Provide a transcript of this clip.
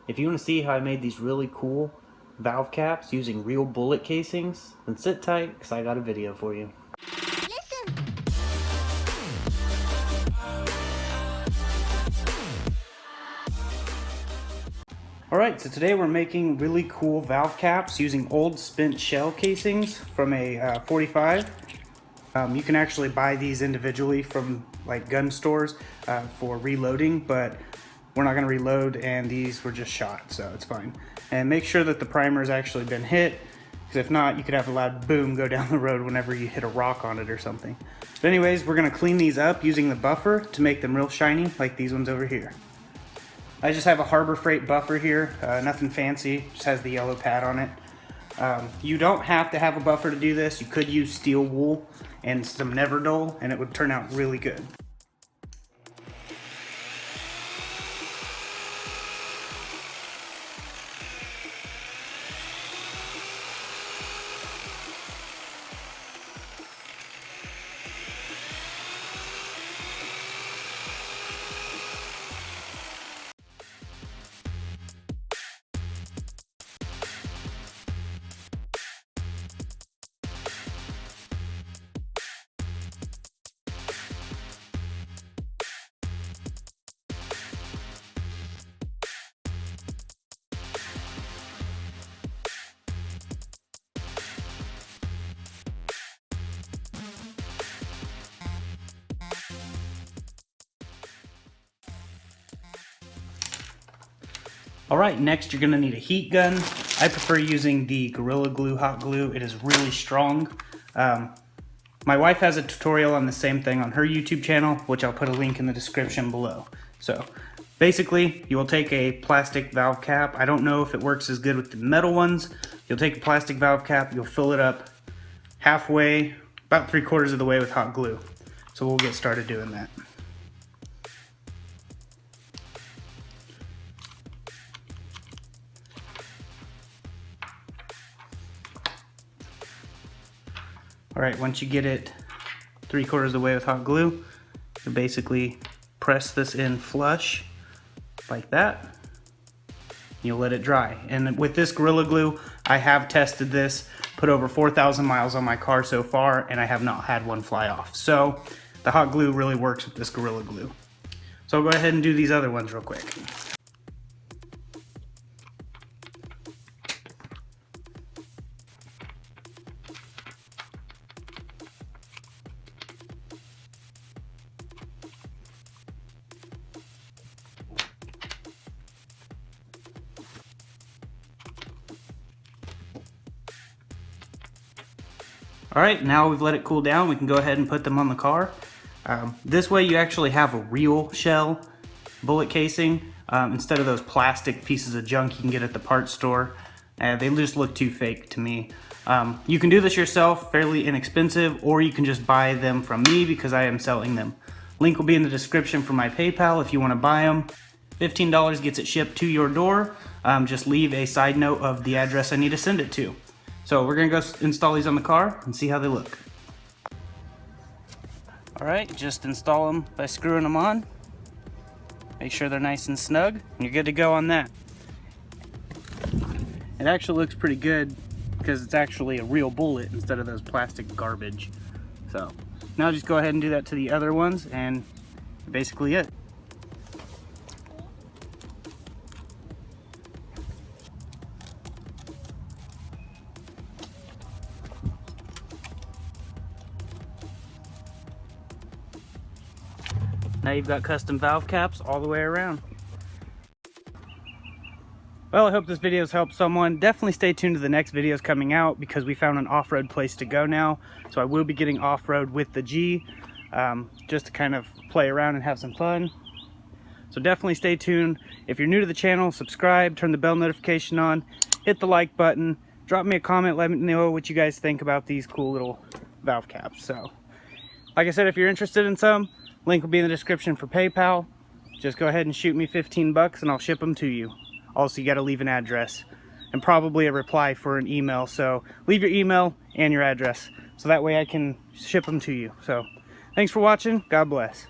If you want to see how I made these really cool valve caps using real bullet casings, then sit tight because I got a video for you. Alright, so today we're making really cool valve caps using old spent shell casings from a 45. You can actually buy these individually from like gun stores for reloading, but we're not going to reload and these were just shot, so it's fine. And make sure that the primer has actually been hit, because if not, you could have a loud boom go down the road whenever you hit a rock on it or something. But anyways, we're going to clean these up using the buffer to make them real shiny like these ones over here. I just have a Harbor Freight buffer here, nothing fancy, just has the yellow pad on it. You don't have to have a buffer to do this. You could use steel wool and some Neverdol and it would turn out really good. Alright, next you're going to need a heat gun. I prefer using the Gorilla Glue hot glue. It is really strong. My wife has a tutorial on the same thing on her YouTube channel, which I'll put a link in the description below. So basically, you will take a plastic valve cap. I don't know if it works as good with the metal ones. You'll take a plastic valve cap, you'll fill it up halfway, about 3/4 of the way with hot glue. So we'll get started doing that. Alright, once you get it 3/4 of the way with hot glue, you basically press this in flush like that. You'll let it dry. And with this Gorilla Glue, I have tested this, put over 4,000 miles on my car so far, and I have not had one fly off. So the hot glue really works with this Gorilla Glue. So I'll go ahead and do these other ones real quick. Alright, now we've let it cool down, we can go ahead and put them on the car. This way you actually have a real shell bullet casing instead of those plastic pieces of junk you can get at the parts store. They just look too fake to me. You can do this yourself, fairly inexpensive, or you can just buy them from me because I am selling them. Link will be in the description for my PayPal if you want to buy them. $15 gets it shipped to your door. Just leave a side note of the address I need to send it to. So we're gonna go install these on the car and see how they look. All right, just install them by screwing them on. Make sure they're nice and snug, and you're good to go on that. It actually looks pretty good because it's actually a real bullet instead of those plastic garbage. So now just go ahead and do that to the other ones, and basically it. Now you've got custom valve caps all the way around. Well, I hope this video has helped someone. Definitely stay tuned to the next videos coming out because we found an off-road place to go now. So I will be getting off-road with the G just to kind of play around and have some fun. So definitely stay tuned. If you're new to the channel, subscribe, turn the bell notification on, hit the like button, drop me a comment, let me know what you guys think about these cool little valve caps. So like I said, if you're interested in some, link will be in the description for PayPal. Just go ahead and shoot me 15 bucks and I'll ship them to you. Also, you got to leave an address and probably a reply for an email. So leave your email and your address so that way I can ship them to you. So thanks for watching. God bless.